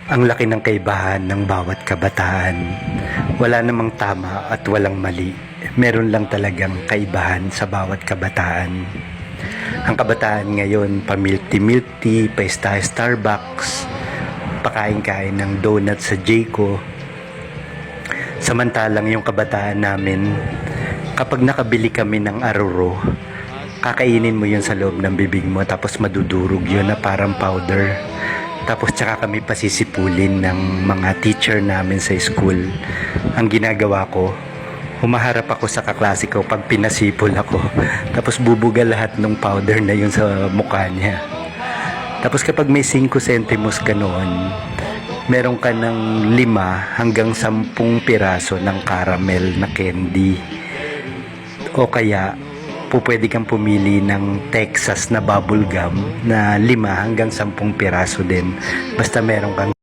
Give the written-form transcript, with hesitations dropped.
Ang laki ng kaibahan ng bawat kabataan. Wala namang tama at walang mali. Meron lang talagang kaibahan sa bawat kabataan. Ang kabataan ngayon, pamilti-milti, paista Starbucks, pakain-kain ng donut sa Jayco. Samantalang yung kabataan namin, kapag nakabili kami ng aruro, kakainin mo yun sa loob ng bibig mo tapos madudurog yun na parang powder. Tapos tsaka kami pasisipulin ng mga teacher namin sa school. Ang ginagawa ko, humaharap ako sa kaklase ko pag pinasipol ako. Tapos bubuga lahat ng powder na yun sa mukha niya. Tapos kapag may 5 centimos ka noon, meron ka ng 5 hanggang 10 piraso ng caramel na candy. O kaya, pwede kang pumili ng Texas na bubble gum na 5 hanggang 10 piraso din. Basta meron kang